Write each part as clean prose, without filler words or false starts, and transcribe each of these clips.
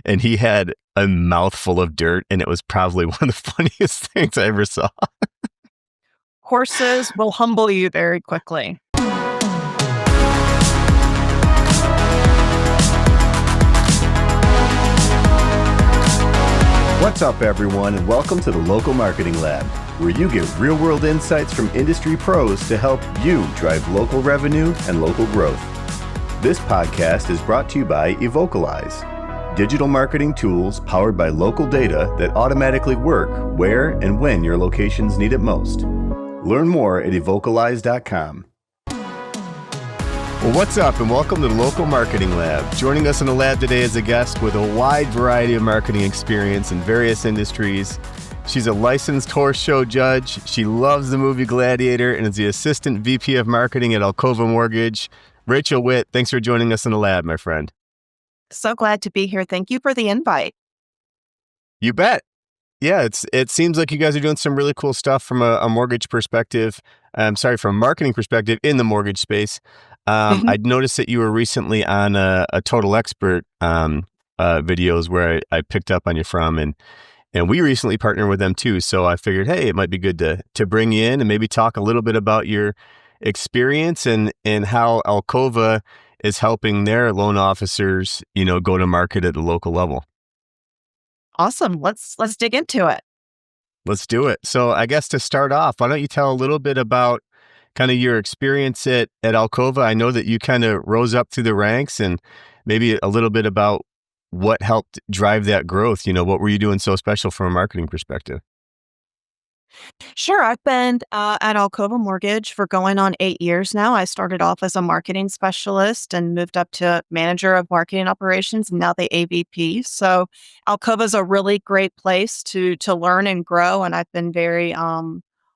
and he had a mouthful of dirt, and it was probably one of the funniest things I ever saw. Horses will humble you very quickly. What's up, everyone, and welcome to the Local Marketing Lab, where you get real-world insights from industry pros to help you drive local revenue and local growth. This podcast is brought to you by Evocalize, digital marketing tools powered by local data that automatically work where and when your locations need it most. Learn more at evocalize.com. Well, what's up, and welcome to the Local Marketing Lab. Joining us in the lab today is a guest with a wide variety of marketing experience in various industries. She's a licensed horse show judge. She loves the movie Gladiator and is the Assistant VP of Marketing at ALCOVA Mortgage. Rachel Witt, thanks for joining us in the lab, my friend. So glad to be here. Thank you for the invite. You bet. Yeah, it seems like you guys are doing some really cool stuff from a mortgage perspective. From a marketing perspective in the mortgage space. I'd noticed that you were recently on a Total Expert videos where I picked up on you from, and we recently partnered with them too. So I figured, hey, it might be good to bring you in and maybe talk a little bit about your experience and how ALCOVA is helping their loan officers, go to market at the local level. Awesome. Let's dig into it. Let's do it. So I guess to start off, why don't you tell a little bit about kind of your experience at ALCOVA? I know that you kind of rose up through the ranks, and maybe a little bit about what helped drive that growth. What were you doing so special from a marketing perspective? Sure. I've been at ALCOVA Mortgage for going on 8 years now. I started off as a marketing specialist and moved up to manager of marketing operations, and now the AVP. So ALCOVA is a really great place to learn and grow, and I've been very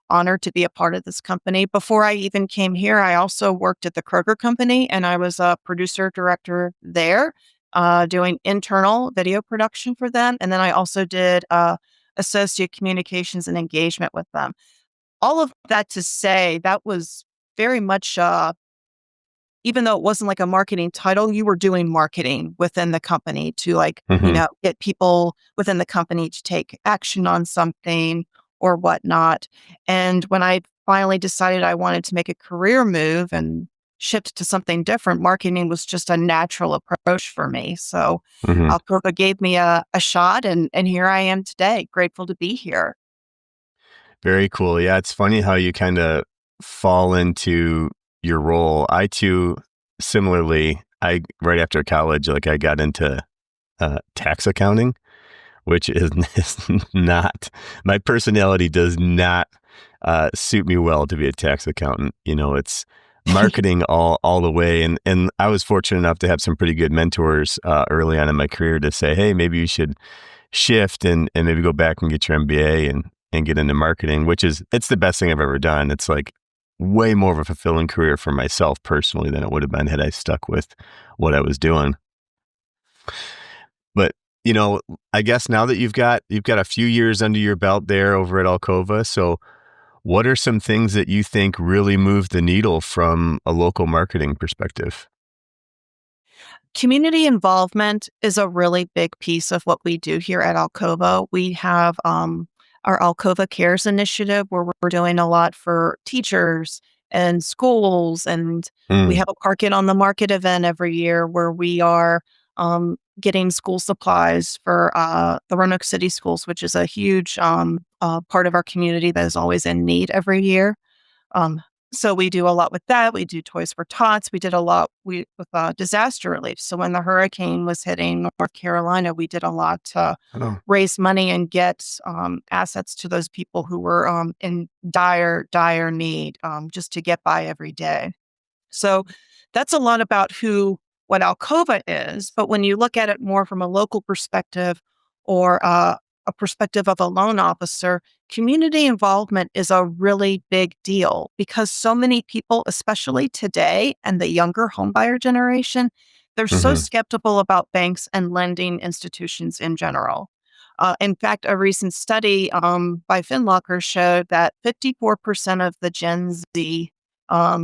honored to be a part of this company. Before I even came here, I also worked at the Kroger company, and I was a producer director there, doing internal video production for them. And then I also did associate communications and engagement with them. All of that to say, that was very much, even though it wasn't like a marketing title, you were doing marketing within the company to get people within the company to take action on something or whatnot. And when I finally decided I wanted to make a career move and shift to something different, marketing was just a natural approach for me. So ALCOVA gave me a shot, and here I am today, grateful to be here. Very cool. Yeah, it's funny how you kind of fall into your role. I too, similarly, right after college, I got into tax accounting, which is not, my personality does not suit me well to be a tax accountant. It's marketing all the way. And I was fortunate enough to have some pretty good mentors early on in my career to say, hey, maybe you should shift and maybe go back and get your MBA and get into marketing, it's the best thing I've ever done. It's like way more of a fulfilling career for myself personally than it would have been had I stuck with what I was doing. But I guess now that you've got a few years under your belt there over at ALCOVA, so what are some things that you think really moved the needle from a local marketing perspective? Community involvement is a really big piece of what we do here at ALCOVA. We have our ALCOVA Cares initiative, where we're doing a lot for teachers and schools, and we have a Park It on the Market event every year where we are getting school supplies for the Roanoke City schools, which is a huge part of our community that is always in need every year. So we do a lot with that. We do Toys for Tots. We did a lot with disaster relief. So when the hurricane was hitting North Carolina, we did a lot to raise money and get assets to those people who were in dire need, just to get by every day. So that's a lot about what ALCOVA is. But when you look at it more from a local perspective or a perspective of a loan officer, community involvement is a really big deal because so many people, especially today and the younger homebuyer generation, they're so skeptical about banks and lending institutions in general. In fact, a recent study by FinLocker showed that 54% of the Gen Z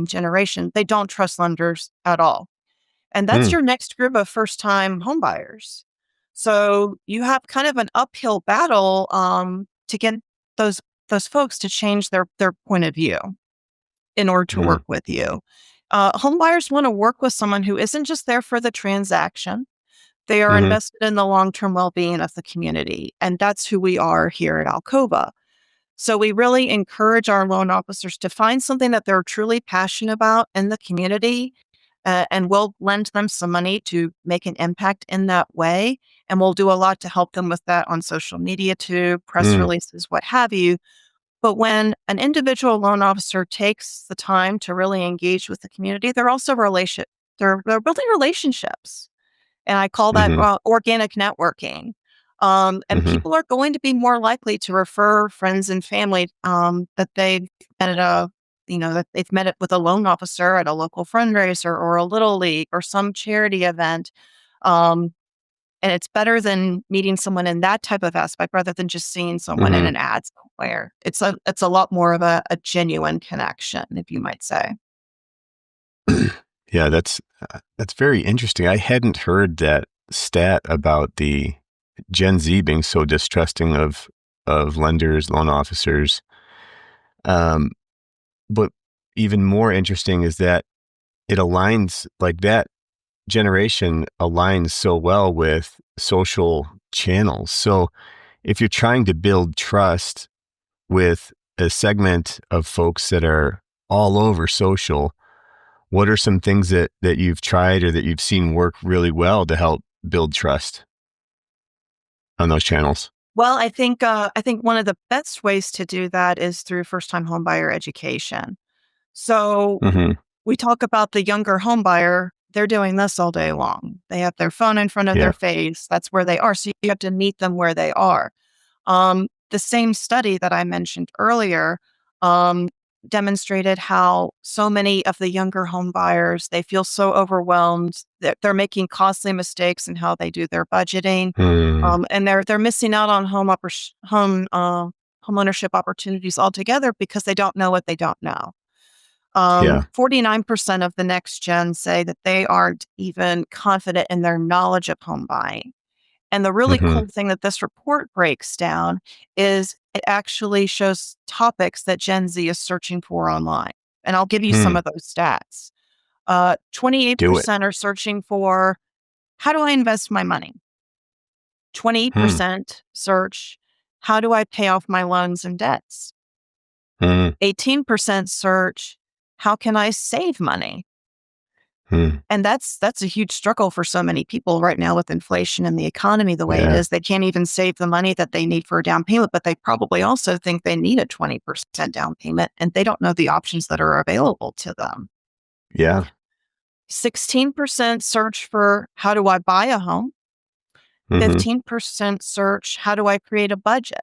generation, they don't trust lenders at all. And that's your next group of first-time homebuyers. So you have kind of an uphill battle to get those folks to change their point of view in order to Hmm. work with you. Home buyers want to work with someone who isn't just there for the transaction. They are Hmm. invested in the long-term well-being of the community, and that's who we are here at ALCOVA. So we really encourage our loan officers to find something that they're truly passionate about in the community, and we'll lend them some money to make an impact in that way. And we'll do a lot to help them with that on social media too, press Mm. releases, what have you. But when an individual loan officer takes the time to really engage with the community, they're also they're building relationships. And I call that Hmm. organic networking. And Hmm. people are going to be more likely to refer friends and family that they've met at that they've met it with a loan officer at a local fundraiser or a little league or some charity event. Um, and it's better than meeting someone in that type of aspect rather than just seeing someone in Hmm. an ad somewhere. It's a lot more of a genuine connection, if you might say. Yeah, that's very interesting. I hadn't heard that stat about the Gen Z being so distrusting of lenders, loan officers. Um, but even more interesting is that it aligns, like, that generation aligns so well with social channels. So if you're trying to build trust with a segment of folks that are all over social, what are some things that you've tried or that you've seen work really well to help build trust on those channels? Well, I think one of the best ways to do that is through first time homebuyer education. So Hmm. we talk about the younger home buyer, they're doing this all day long. They have their phone in front of their Yeah. face. That's where they are. So you have to meet them where they are. The same study that I mentioned earlier um, demonstrated how so many of the younger home buyers, they feel so overwhelmed that they're making costly mistakes in how they do their budgeting. Mm. And they're missing out on home ownership opportunities altogether because they don't know what they don't know. Yeah. 49% of the next gen say that they aren't even confident in their knowledge of home buying. And the really Hmm. cool thing that this report breaks down is it actually shows topics that Gen Z is searching for online. And I'll give you some Hmm. of those stats. Do it. 28% are searching for how do I invest my money? Hmm. 20% search how do I pay off my loans and debts? Hmm. 18% search how can I save money? Hmm. And that's a huge struggle for so many people right now with inflation and the economy the way it Yeah. is. They can't even save the money that they need for a down payment, but they probably also think they need a 20% down payment and they don't know the options that are available to them. Yeah. 16% search for how do I buy a home? Hmm. 15% search how do I create a budget?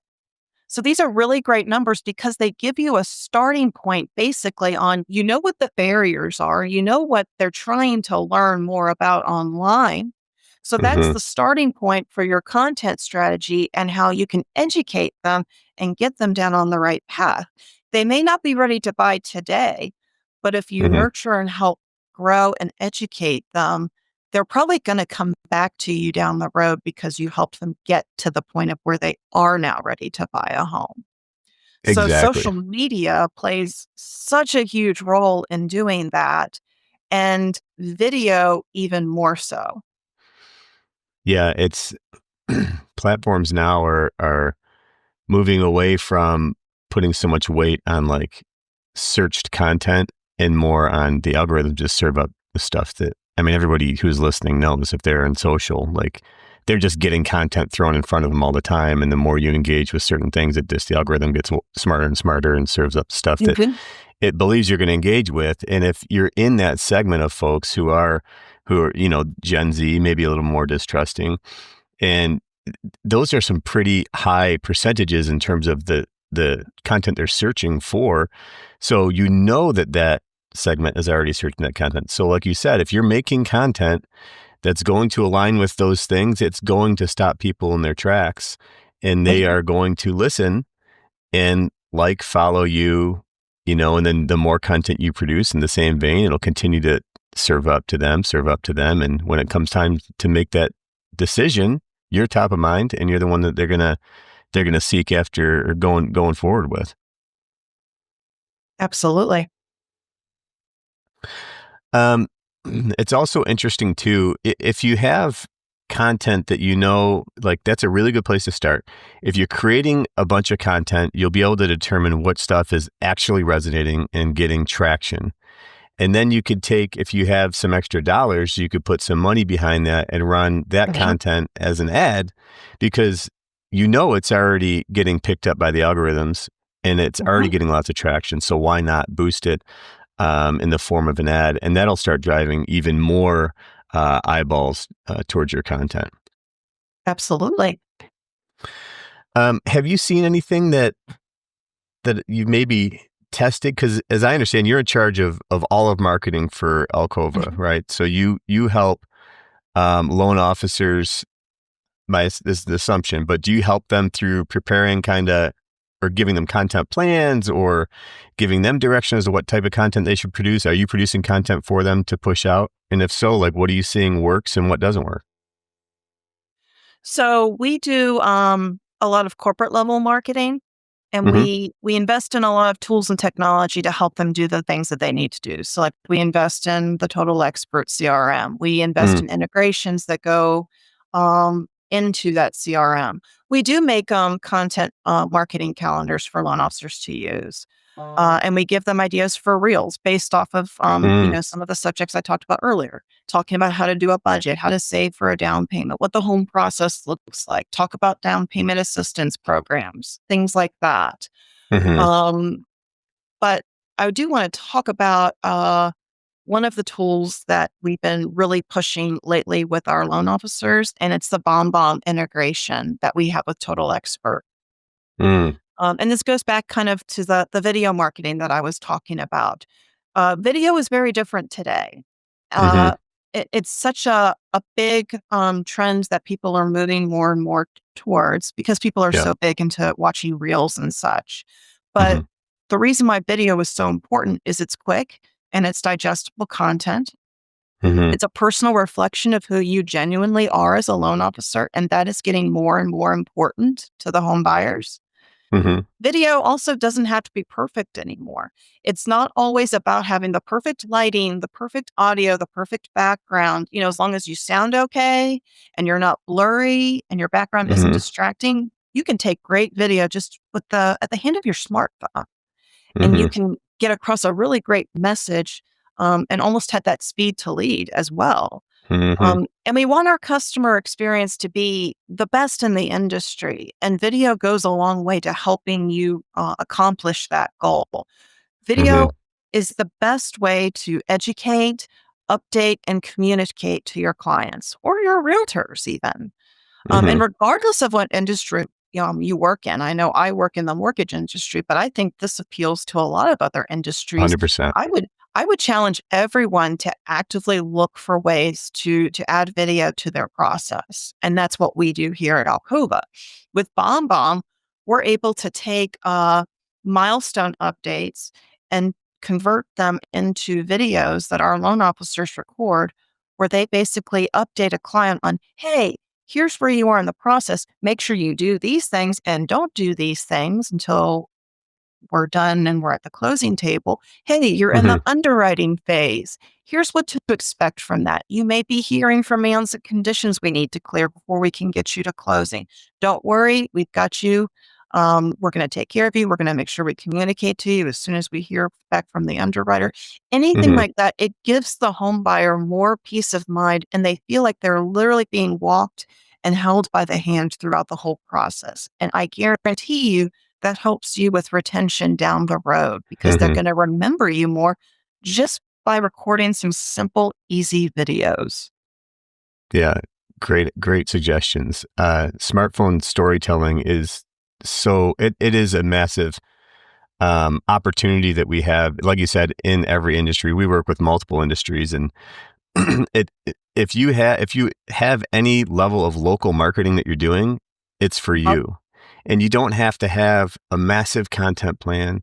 So these are really great numbers because they give you a starting point basically on, what the barriers are, what they're trying to learn more about online. So that's Hmm. the starting point for your content strategy and how you can educate them and get them down on the right path. They may not be ready to buy today, but if you Hmm. nurture and help grow and educate them, they're probably going to come back to you down the road because you helped them get to the point of where they are now ready to buy a home. So Exactly. social media plays such a huge role in doing that, and video even more so. Yeah. It's platforms now are moving away from putting so much weight on, like, searched content and more on the algorithm just serve up the stuff that, I mean, everybody who's listening knows if they're in social, like, they're just getting content thrown in front of them all the time. And the more you engage with certain things, the algorithm gets smarter and smarter and serves up stuff that Mhm. it believes you're going to engage with. And if you're in that segment of folks who are, Gen Z, maybe a little more distrusting, and those are some pretty high percentages in terms of the content they're searching for. So that segment is already searching that content. So like you said, if you're making content that's going to align with those things, it's going to stop people in their tracks, and they Mhm. are going to listen and, like, follow you, and then the more content you produce in the same vein, it'll continue to serve up to them. And when it comes time to make that decision, you're top of mind, and you're the one that they're gonna seek after or going forward with. Absolutely. Um, it's also interesting too, if you have content that like that's a really good place to start. If you're creating a bunch of content, you'll be able to determine what stuff is actually resonating and getting traction. And then you could take, if you have some extra dollars, you could put some money behind that and run that Mhm. content as an ad, because it's already getting picked up by the algorithms and it's already Mhm. getting lots of traction. So why not boost it in the form of an ad? And that'll start driving even more eyeballs towards your content. Absolutely. Have you seen anything that you maybe tested? Because as I understand, you're in charge of all of marketing for ALCOVA, Mhm. right? So you help loan officers. This is the assumption, but do you help them through preparing or giving them content plans or giving them direction as to what type of content they should produce? Are you producing content for them to push out? And if so, like what are you seeing works and what doesn't work? So we do a lot of corporate level marketing, and Mm-hmm. we invest in a lot of tools and technology to help them do the things that they need to do. So like we invest in the Total Expert CRM. We invest Mm, in integrations that go into that CRM. We do make content marketing calendars for loan officers to use. And we give them ideas for reels based off of, mm, some of the subjects I talked about earlier, talking about how to do a budget, how to save for a down payment, what the home process looks like, talk about down payment assistance programs, things like that. mm-hmm. Um, but I do want to talk about one of the tools that we've been really pushing lately with our loan officers, and it's the BombBomb integration that we have with Total Expert. Mm, And this goes back kind of to the video marketing that I was talking about. Video is very different today. mm-hmm. Uh, it's such a big trend that people are moving more and more towards because people are Yeah. so big into watching reels and such. But Mm-hmm. the reason why video is so important is it's quick and it's digestible content. Mm-hmm. It's a personal reflection of who you genuinely are as a loan officer, and that is getting more and more important to the home buyers. Mm-hmm. Video also doesn't have to be perfect anymore. It's not always about having the perfect lighting, the perfect audio, the perfect background. As long as you sound okay and you're not blurry and your background isn't Mm-hmm. distracting, you can take great video just with at the hand of your smartphone, and you Mm-hmm. can get across a really great message, and almost at that speed to lead as well. Mm-hmm. And we want our customer experience to be the best in the industry. And video goes a long way to helping you accomplish that goal. Mm-hmm. Video is the best way to educate, update, and communicate to your clients or your realtors, even. And Mm-hmm. regardless of what industry you work in, I know I work in the mortgage industry, but I think this appeals to a lot of other industries. 100%. I would challenge everyone to actively look for ways to add video to their process, and that's what we do here at Alcova. With BombBomb, we're able to take milestone updates and convert them into videos that our loan officers record, where they basically update a client on, hey, here's where you are in the process. Make sure you do these things and don't do these things until we're done and we're at the closing table. Hey, you're in the Mm-hmm. underwriting phase. Here's what to expect from that. You may be hearing from me on some conditions we need to clear before we can get you to closing. Don't worry, we've got you. We're going to take care of you. We're going to make sure we communicate to you as soon as we hear back from the underwriter. Anything Mm-hmm. like that, it gives the home buyer more peace of mind, and they feel like they're literally being walked and held by the hand throughout the whole process. And I guarantee you, that helps you with retention down the road because they're Mm-hmm. going to remember you more just by recording some simple, easy videos. Yeah, great suggestions. Smartphone storytelling is it is a massive opportunity that we have. Like you said, in every industry, we work with multiple industries, and if you have any level of local marketing that you're doing, it's for Oh, you, and you don't have to have a massive content plan,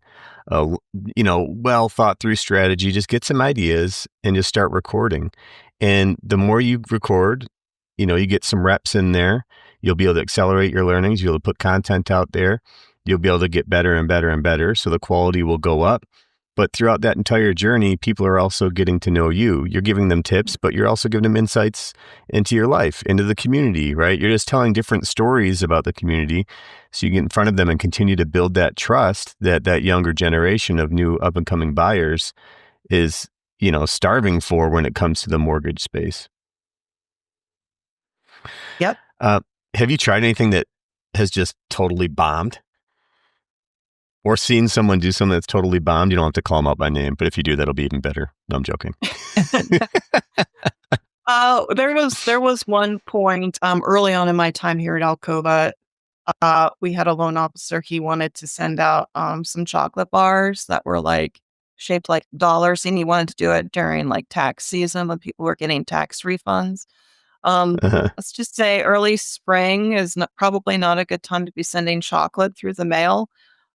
well thought through strategy. Just get some ideas and just start recording. And the more you record, you get some reps in there. You'll be able to accelerate your learnings. You'll put content out there. You'll be able to get better and better and better. So the quality will go up. But throughout that entire journey, people are also getting to know you. You're giving them tips, but you're also giving them insights into your life, into the community, right? You're just telling different stories about the community. So you get in front of them and continue to build that trust that that younger generation of new up and coming buyers is, starving for when it comes to the mortgage space. Yep. Have you tried anything that has just totally bombed? Or seen someone do something that's totally bombed? You don't have to call them out by name, but if you do, that'll be even better. No, I'm joking. There was one point early on in my time here at ALCOVA. We had a loan officer. He wanted to send out some chocolate bars that were like shaped like dollars, and he wanted to do it during like tax season when people were getting tax refunds. Uh-huh. Let's just say early spring is probably not a good time to be sending chocolate through the mail.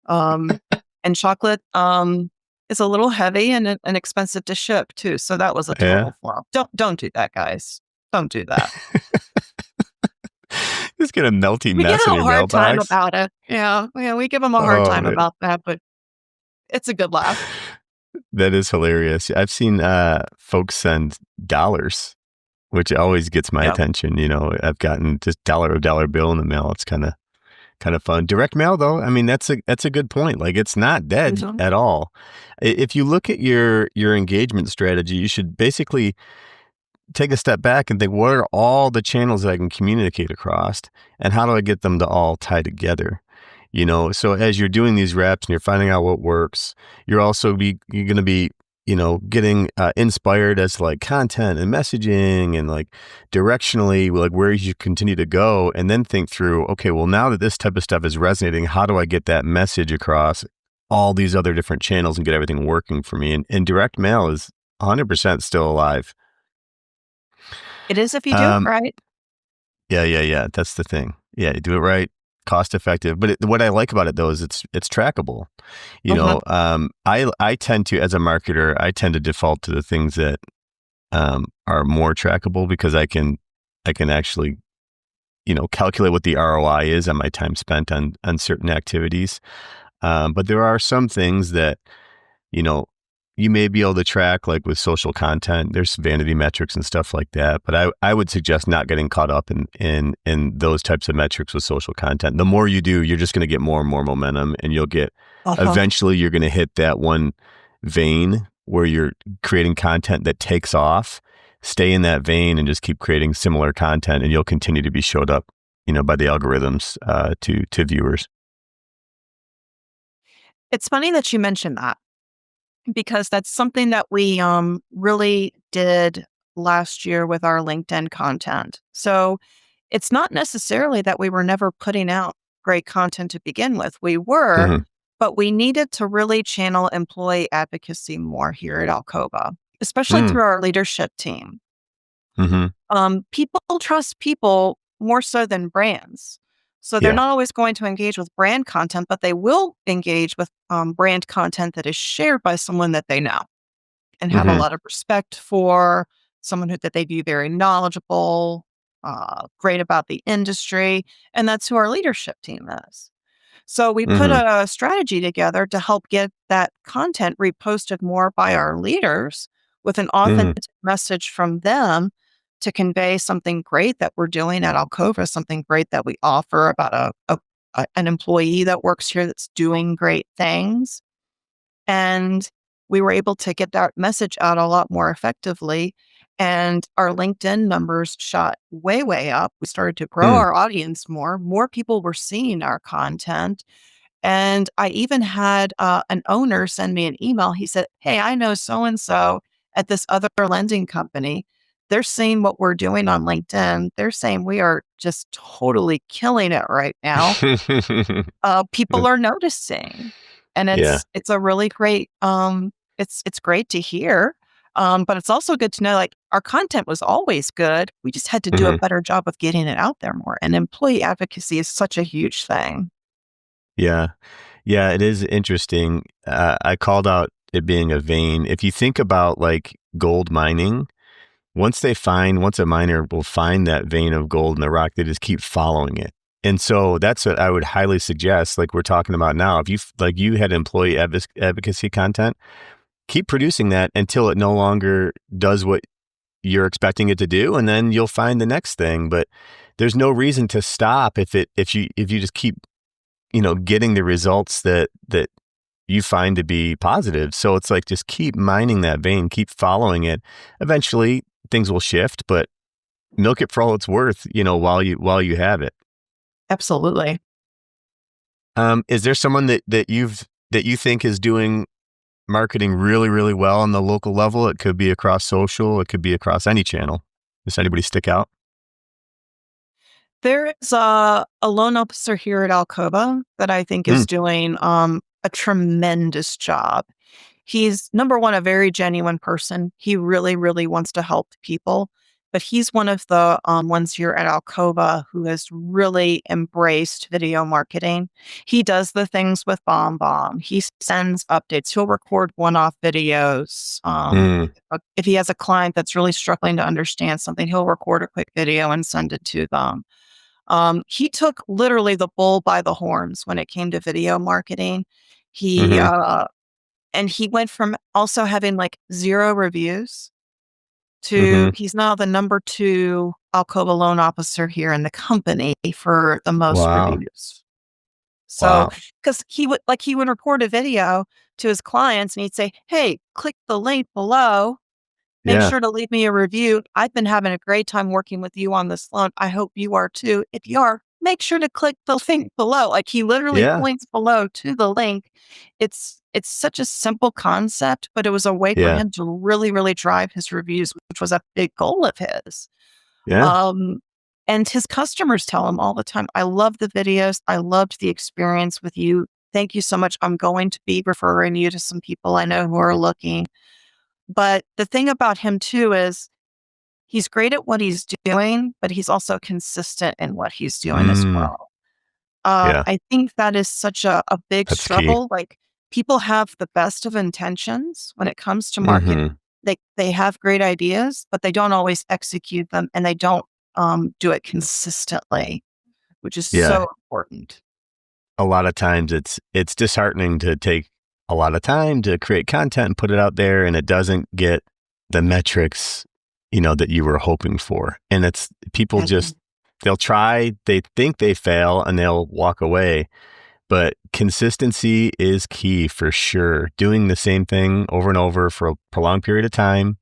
And chocolate is a little heavy and expensive to ship too. So that was a Yeah. total flop. Don't do that, guys. Don't do that. Just get a melty We mess give in them a your hard time mailbox. about it. Yeah, we give them a hard time Man. about that, but it's a good laugh. That is hilarious. I've seen folks send dollars, which always gets my Yep. attention. I've gotten just dollar bill in the mail. It's kind of fun. Direct mail, though, I mean, that's a good point. Like, it's not dead Mhm. at all. If you look at your engagement strategy, you should basically take a step back and think, what are all the channels that I can communicate across, and how do I get them to all tie together? So as you're doing these reps and you're finding out what works, you're going to be, getting inspired as to like content and messaging and like directionally, like where you continue to go, and then think through, okay, well, now that this type of stuff is resonating, how do I get that message across all these other different channels and get everything working for me? And direct mail is 100% still alive. It is if you do it right. Yeah. That's the thing. Yeah, you do it right, cost effective. But what I like about it though is it's trackable. I tend to, as a marketer, I tend to default to the things that are more trackable because I can actually calculate what the ROI is on my time spent on certain activities. But there are some things that you may be able to track, like with social content. There's vanity metrics and stuff like that. But I would suggest not getting caught up in those types of metrics with social content. The more you do, you're just going to get more and more momentum, and you'll get eventually you're going to hit that one vein where you're creating content that takes off. Stay in that vein and just keep creating similar content, and you'll continue to be showed up, by the algorithms to viewers. It's funny that you mentioned that, because that's something that we really did last year with our LinkedIn content. So it's not necessarily that we were never putting out great content to begin with. We were, Mm-hmm. but we needed to really channel employee advocacy more here at ALCOVA, especially through our leadership team. Mm-hmm. People trust people more so than brands. So they're Yeah. not always going to engage with brand content, but they will engage with brand content that is shared by someone that they know and have a Mm-hmm. lot of respect for, someone that they view very knowledgeable, great about the industry. And that's who our leadership team is. So we put Mm-hmm. a strategy together to help get that content reposted more by our leaders with an Mm-hmm. authentic message from them to convey something great that we're doing at ALCOVA, something great that we offer about an employee that works here that's doing great things. And we were able to get that message out a lot more effectively. And our LinkedIn numbers shot way, way up. We started to grow our audience more. More people were seeing our content. And I even had an owner send me an email. He said, "Hey, I know so and so at this other lending company. They're seeing what we're doing on LinkedIn. They're saying we are just totally killing it right now. People are noticing." And Yeah. it's a really great it's great to hear. But it's also good to know, like, our content was always good. We just had to do a Mm-hmm. better job of getting it out there more. And employee advocacy is such a huge thing. Yeah. Yeah, it is interesting. I called out it being a vein. If you think about like gold mining, once a miner will find that vein of gold in the rock, they just keep following it. And so that's what I would highly suggest. Like we're talking about now, if you had employee advocacy content, keep producing that until it no longer does what you're expecting it to do, and then you'll find the next thing. But there's no reason to stop if you just keep getting the results that you find to be positive. So it's like just keep mining that vein, keep following it. Eventually things will shift, but milk it for all it's worth, while you have it. Absolutely. Is there someone that you think is doing marketing really, really well on the local level? It could be across social, it could be across any channel. Does anybody stick out? There is a loan officer here at ALCOVA that I think is doing a tremendous job. He's, number one, a very genuine person. He really, really wants to help people. But he's one of the ones here at ALCOVA who has really embraced video marketing. He does the things with BombBomb. He sends updates. He'll record one-off videos. If he has a client that's really struggling to understand something, he'll record a quick video and send it to them. He took literally the bull by the horns when it came to video marketing. And he went from also having like 0 reviews to he's now the number 2 ALCOVA loan officer here in the company for the most Wow. reviews. So, Wow. because he would record a video to his clients and he'd say, "Hey, click the link below. Make Yeah. sure to leave me a review. I've been having a great time working with you on this loan. I hope you are too. If you are, make sure to click the link below." Like he literally Yeah. points below to the link. It's such a simple concept, but it was a way for Yeah. him to really, really drive his reviews, which was a big goal of his. Yeah. And his customers tell him all the time, "I love the videos. I loved the experience with you. Thank you so much. I'm going to be referring you to some people I know who are looking." But the thing about him too is he's great at what he's doing, but he's also consistent in what he's doing as well. Yeah. I think that is such a big That's key. struggle. Like people have the best of intentions when it comes to marketing. Mm-hmm. They have great ideas, but they don't always execute them and they don't do it consistently, which is Yeah. so important. A lot of times it's disheartening to take a lot of time to create content and put it out there, and it doesn't get the metrics, that you were hoping for. And it's people just, they'll try, they think they fail and they'll walk away. But consistency is key for sure. Doing the same thing over and over for a prolonged period of time,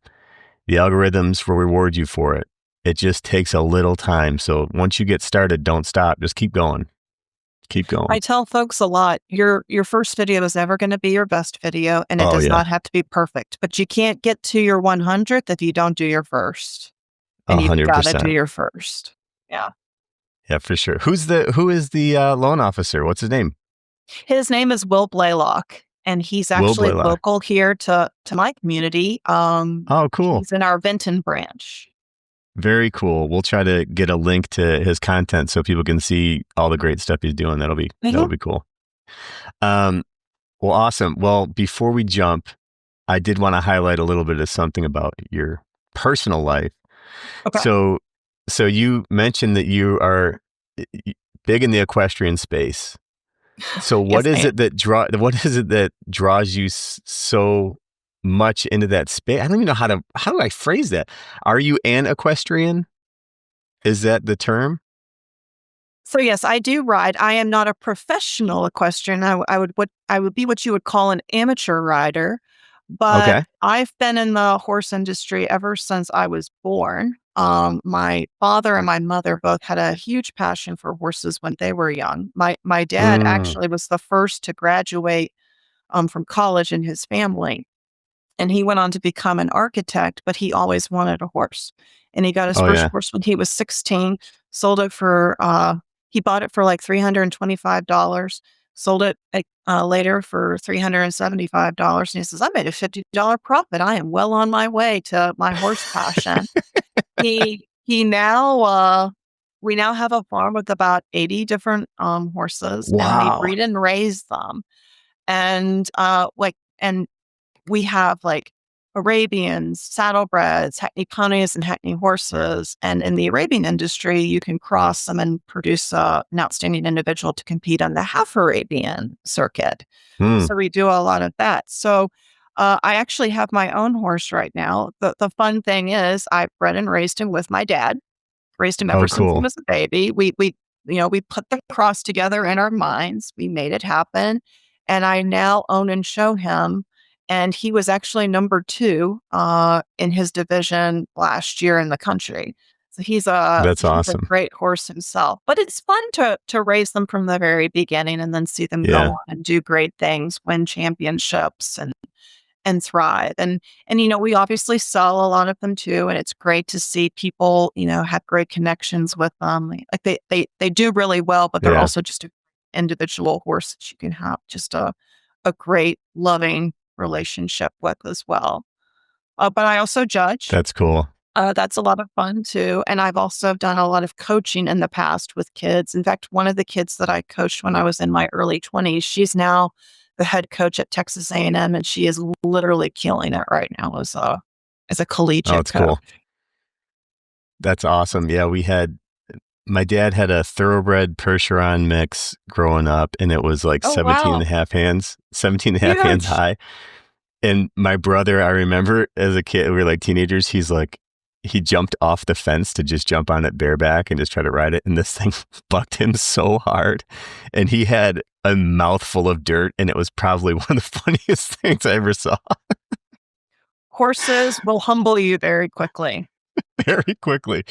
the algorithms will reward you for it. It just takes a little time. So once you get started, don't stop. Just keep going. Keep going. I tell folks a lot, your first video is never going to be your best video, and it does not have to be perfect. But you can't get to your 100th if you don't do your first. And you've got to 100%. do your first. Yeah. Yeah, for sure. Who is the loan officer? What's his name? His name is Will Blaylock, and he's actually local here to my community. Oh, cool. He's in our Benton branch. Very cool. We'll try to get a link to his content so people can see all the great stuff he's doing. That'll be cool. Well, awesome. Well, before we jump, I did want to highlight a little bit of something about your personal life. Okay. So you mentioned that you are big in the equestrian space. So what is it that draws you so much into that space? I don't even know how do I phrase that? Are you an equestrian? Is that the term? So yes, I do ride. I am not a professional equestrian. I would be what you would call an amateur rider, but I've been in the horse industry ever since I was born. My father and my mother both had a huge passion for horses when they were young. My dad actually was the first to graduate from college in his family. And he went on to become an architect, but he always wanted a horse. And he got his first horse when he was 16, sold it for, he bought it for like $325, sold it later for $375. And he says, "I made a $50 profit. I am well on my way to my horse passion." He now, we now have a farm with about 80 different horses. Wow. And we breed and raise them. And and we have like Arabians, saddlebreds, Hackney ponies, and Hackney horses. And in the Arabian industry, you can cross them and produce an outstanding individual to compete on the half Arabian circuit. Hmm. So we do a lot of that. So I actually have my own horse right now. The fun thing is I bred and raised him with my dad, raised him Oh, ever since he cool. was a baby. We put the cross together in our minds. We made it happen. And I now own and show him. And he was actually number 2 in his division last year in the country. So he's a That's awesome. great horse himself. But it's fun to raise them from the very beginning and then see them go Yeah, on and do great things, win championships and thrive. And we obviously sell a lot of them too, and it's great to see people, have great connections with them. Like they do really well, but they're yeah, also just an individual horse that you can have just a great loving relationship with as well. But I also judge. that's cool. That's a lot of fun too. And I've also done a lot of coaching in the past with kids. In fact, one of the kids that I coached when I was in my early 20s, she's now the head coach at Texas A&M, and she is literally killing it right now as a Oh, collegiate it's coach. cool. That's awesome. Yeah, my dad had a thoroughbred Percheron mix growing up, and it was like Oh 17 and wow, a half hands, 17 and a half hands huge! high. And my brother, I remember as a kid, we were like teenagers, he jumped off the fence to just jump on it bareback and just try to ride it. And this thing bucked him so hard. And he had a mouthful of dirt. And it was probably one of the funniest things I ever saw. Horses will humble you very quickly. Very quickly.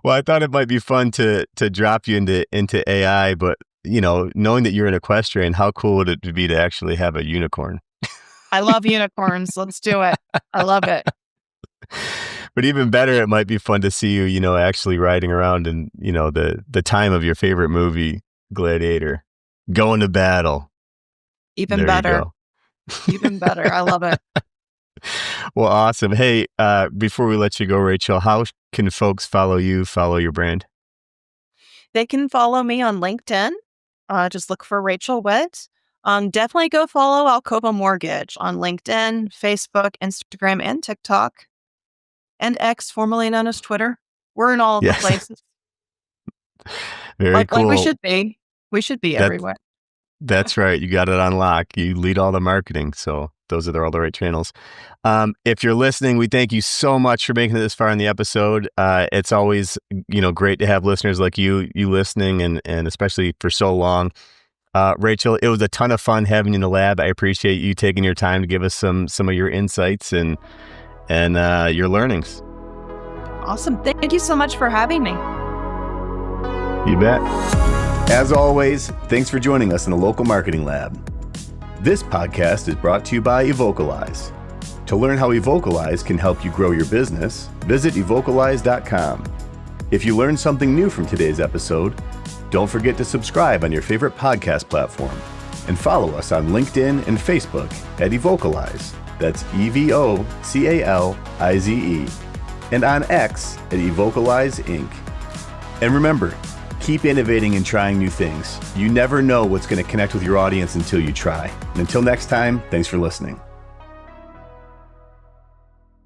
Well, I thought it might be fun to drop you into AI, but knowing that you're an equestrian, how cool would it be to actually have a unicorn? I love unicorns. Let's do it. I love it. But even better, it might be fun to see you, actually riding around in, the time of your favorite movie, Gladiator, going to battle. Even There better. you Even better. I love it. go. Well, awesome. Hey, before we let you go, Rachel, how can folks follow you, follow your brand? They can follow me on LinkedIn. Just look for Rachel Witt. Definitely go follow ALCOVA Mortgage on LinkedIn, Facebook, Instagram, and TikTok, and X, formerly known as Twitter. We're in all of the Yes. places. Very Like we cool. should be. We should be That, everywhere. that's right. You got it on lock. You lead all the marketing. So those are all the right channels. If you're listening, we thank you so much for making it this far in the episode. It's always, great to have listeners like you listening and especially for so long. Rachel, it was a ton of fun having you in the lab. I appreciate you taking your time to give us some of your insights and your learnings. Awesome. Thank you so much for having me. You bet. As always, thanks for joining us in the Local Marketing Lab. This podcast is brought to you by Evocalize. To learn how Evocalize can help you grow your business, visit evocalize.com. If you learned something new from today's episode, don't forget to subscribe on your favorite podcast platform and follow us on LinkedIn and Facebook at Evocalize. That's EVOCALIZE. And on X at Evocalize Inc. And remember, keep innovating and trying new things. You never know what's going to connect with your audience until you try. And until next time, thanks for listening.